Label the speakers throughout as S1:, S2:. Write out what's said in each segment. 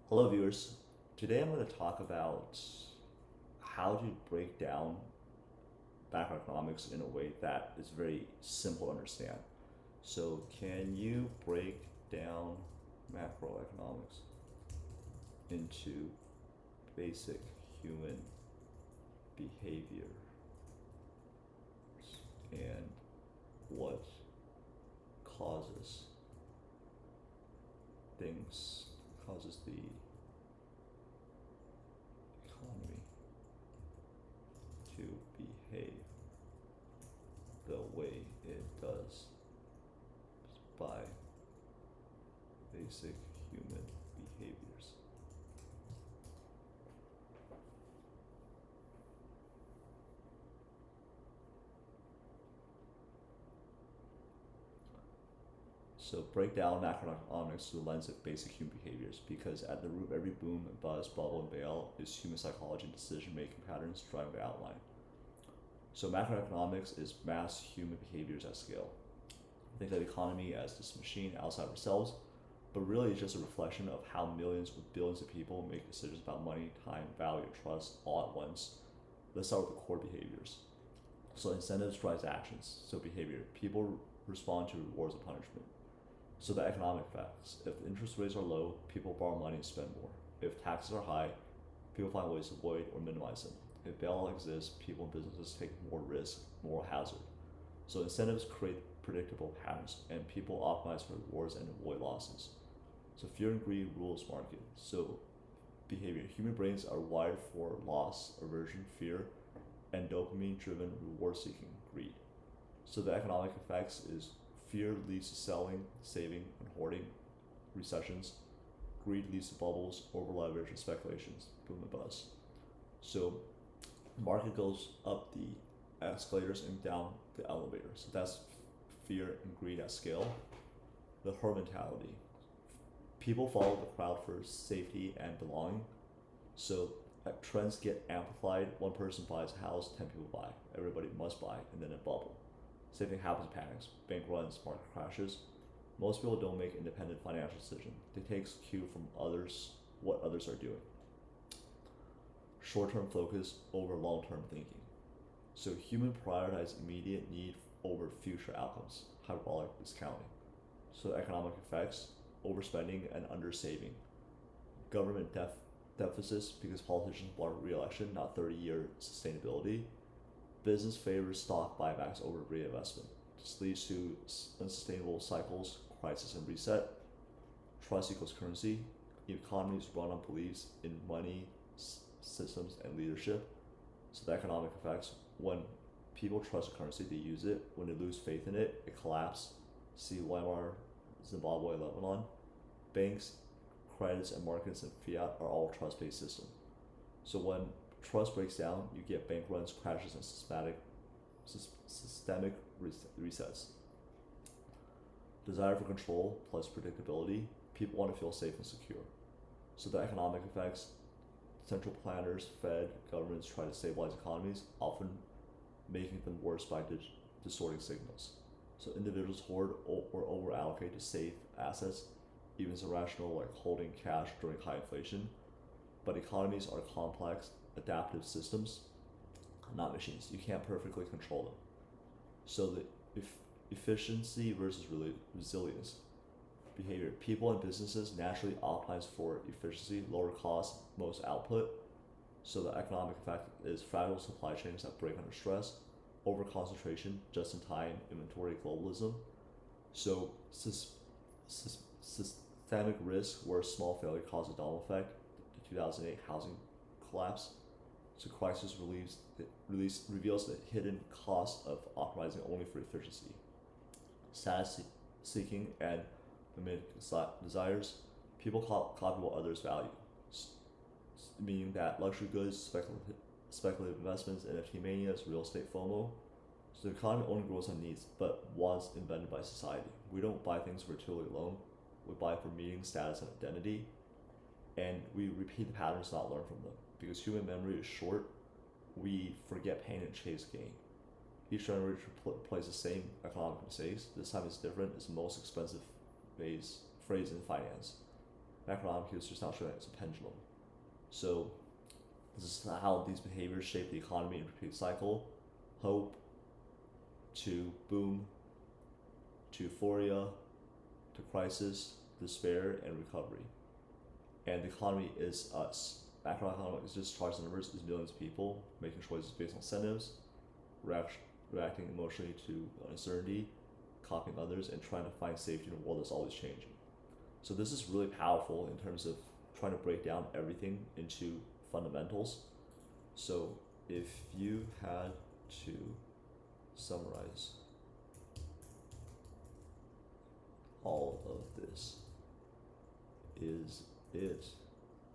S1: Hello, viewers. Today I'm going to talk about how to break down macroeconomics in a way that is very simple to understand. So, can you break down macroeconomics into basic human behavior and what causes things, causes the economy to behave the way it does by basic human behaviors? So break down macroeconomics through the lens of basic human behaviors, because at the root of every boom, buzz, bubble, and bail is human psychology and decision-making patterns driving the outline. So macroeconomics is mass human behaviors at scale. Think of the economy as this machine outside ourselves, but really it's just a reflection of how millions or billions of people make decisions about money, time, value, and trust all at once. Let's start with the core behaviors. So incentives drives actions. So behavior. People respond to rewards and punishment. So the economic effects. If interest rates are low, people borrow money and spend more. If taxes are high, people find ways to avoid or minimize them. If bailout exists, people and businesses take more risk, more hazard. So incentives create predictable patterns, and people optimize for rewards and avoid losses. So fear and greed rules market. So behavior. Human brains are wired for loss, aversion, fear, and dopamine-driven reward-seeking greed. So the economic effects is fear leads to selling, saving, and hoarding, recessions. Greed leads to bubbles, over leverage, and speculations, boom and bust. So the market goes up the escalators and down the elevator. So that's fear and greed at scale. The herd mentality. People follow the crowd for safety and belonging. So trends get amplified. One person buys a house, 10 people buy. Everybody must buy, and then a bubble. Same thing happens in panics. Bank runs, market crashes. Most people don't make independent financial decisions. They take cue from others, what others are doing. Short-term focus over long-term thinking. So humans prioritize immediate need over future outcomes. Hyperbolic discounting. So economic effects, overspending and undersaving. Government deficits because politicians want re-election, not 30-year sustainability. Business favors stock buybacks over reinvestment. This leads to unsustainable cycles, crisis and reset. Trust equals currency. Economies run on beliefs in money, systems, and leadership. So the economic effects: when people trust a currency, they use it. When they lose faith in it, it collapses. See Weimar, Zimbabwe, Lebanon. Banks, credits, and markets and fiat are all trust-based systems. So when trust breaks down, you get bank runs, crashes, and systemic resets. Desire for control plus predictability. People want to feel safe and secure. So the economic effects: central planners, Fed, governments try to stabilize economies, often making them worse by distorting signals. So individuals hoard or over allocate to safe assets, even it's irrational, like holding cash during high inflation. But economies are complex, adaptive systems, not machines. You can't perfectly control them. So the efficiency versus resilience. Behavior. People and businesses naturally optimize for efficiency, lower cost, most output. So the economic effect is fragile supply chains that break under stress, over concentration, just-in-time inventory, globalism. So systemic risk, where small failure causes a domino effect. The 2008 housing collapse. So crisis reveals the hidden cost of optimizing only for efficiency. Status seeking and mimetic desires. People copy what others value, meaning that luxury goods, speculative investments, NFT manias, real estate FOMO. So the economy only grows on needs, but wants invented by society. We don't buy things for utility alone. We buy for meaning, status, and identity, and we repeat the patterns, not learn from them. Because human memory is short, we forget pain and chase gain. Each generation plays the same economic mistakes. This time it's different. It's the most expensive phrase in finance. Macroeconomic is just not showing that it's a pendulum. So this is how these behaviors shape the economy in a repeated cycle: hope to boom, to euphoria, to crisis, despair, and recovery. And the economy is us. Macroeconomics is just charts and numbers, is millions of people making choices based on incentives, reacting emotionally to uncertainty, copying others, and trying to find safety in a world that's always changing. So this is really powerful in terms of trying to break down everything into fundamentals. So if you had to summarize all of this, is it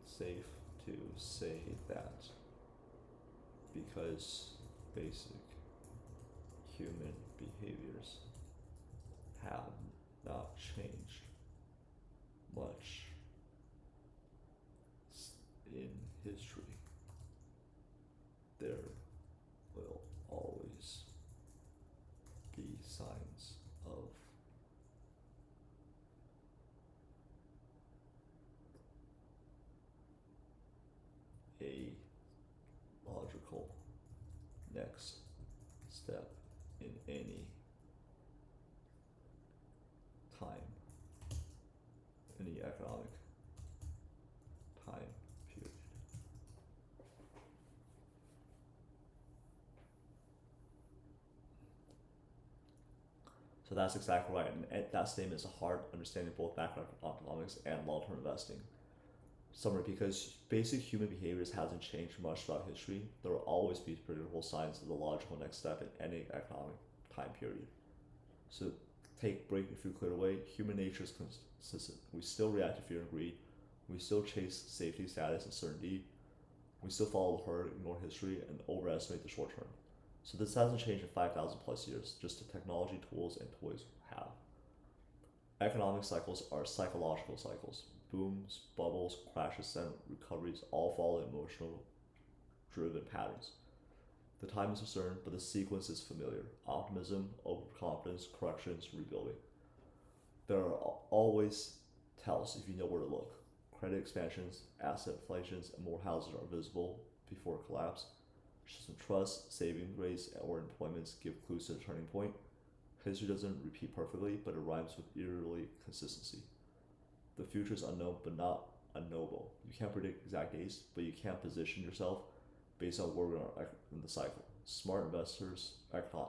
S1: safe to say that because basic human behaviors have not changed much in history, there will always be signs of a logical next step in any time, any economic time period. So that's exactly right, and that statement is a hard understanding both macroeconomics and long-term investing. Summary: because basic human behaviors hasn't changed much throughout history, there will always be predictable signs of the logical next step in any economic time period. So break if you clear away, human nature is consistent. We still react to fear and greed. We still chase safety, status, and certainty. We still follow the herd, ignore history, and overestimate the short term. So this hasn't changed in 5,000 plus years, just the technology, tools, and toys have. Economic cycles are psychological cycles. Booms, bubbles, crashes, and recoveries all follow emotional driven patterns. The time is uncertain, but the sequence is familiar: optimism, overconfidence, corrections, rebuilding. There are always tells if you know where to look. Credit expansions, asset inflations, and more houses are visible before collapse. Some trust, saving rates, or employments give clues to the turning point. History doesn't repeat perfectly, but it rhymes with eerily consistency. The future is unknown, but not unknowable. You can't predict exact dates, but you can position yourself based on where we are in the cycle. Smart investors,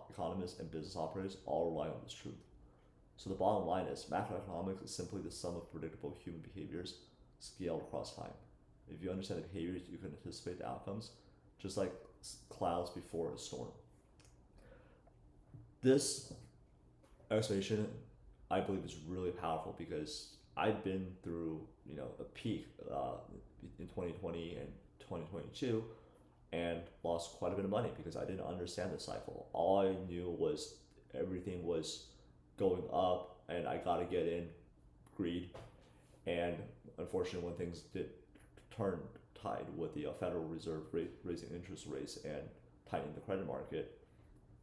S1: economists, and business operators all rely on this truth. So the bottom line is macroeconomics is simply the sum of predictable human behaviors scaled across time. If you understand the behaviors, you can anticipate the outcomes, just like clouds before a storm. This explanation, I believe, is really powerful because I've been through, a peak in 2020 and 2022, and lost quite a bit of money because I didn't understand the cycle. All I knew was everything was going up, and I got to get in, greed, and unfortunately, when things did turn tide with the Federal Reserve raising interest rates and tightening the credit market,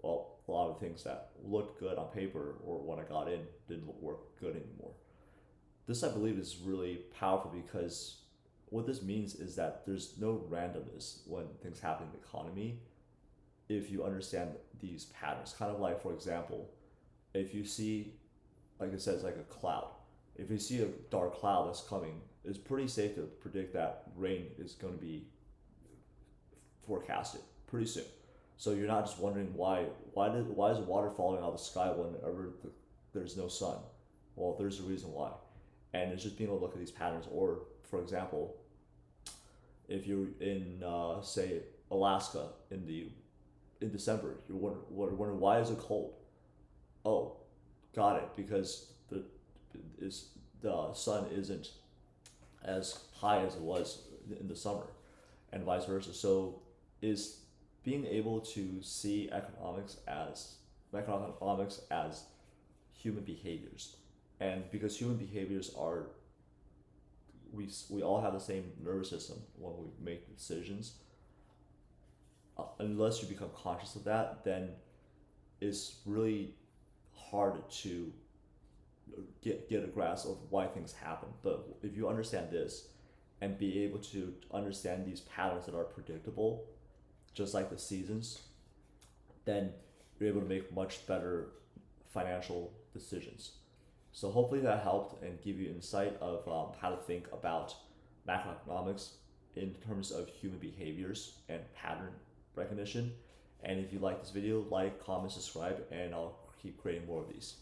S1: well, a lot of things that looked good on paper or when I got in didn't work good anymore. This, I believe, is really powerful because what this means is that there's no randomness when things happen in the economy if you understand these patterns. Kind of like, for example, if you see, like I said, it's like a cloud. If you see a dark cloud that's coming, it's pretty safe to predict that rain is going to be forecasted pretty soon. So you're not just wondering why is water falling out of the sky whenever there's no sun. Well, there's a reason why, and it's just being able to look at these patterns. Or, for example, if you're in say Alaska in December, you're wondering why is it cold. Oh, got it, because the sun isn't as high as it was in the summer, and vice versa. So is being able to see macroeconomics as human behaviors, and because human behaviors are, we all have the same nervous system when we make decisions. Unless you become conscious of that, then it's really hard to get a grasp of why things happen. But if you understand this and be able to understand these patterns that are predictable, just like the seasons, then you're able to make much better financial decisions. So hopefully that helped and give you insight of how to think about macroeconomics in terms of human behaviors and pattern recognition. And if you like this video, like, comment, subscribe, and I'll keep creating more of these.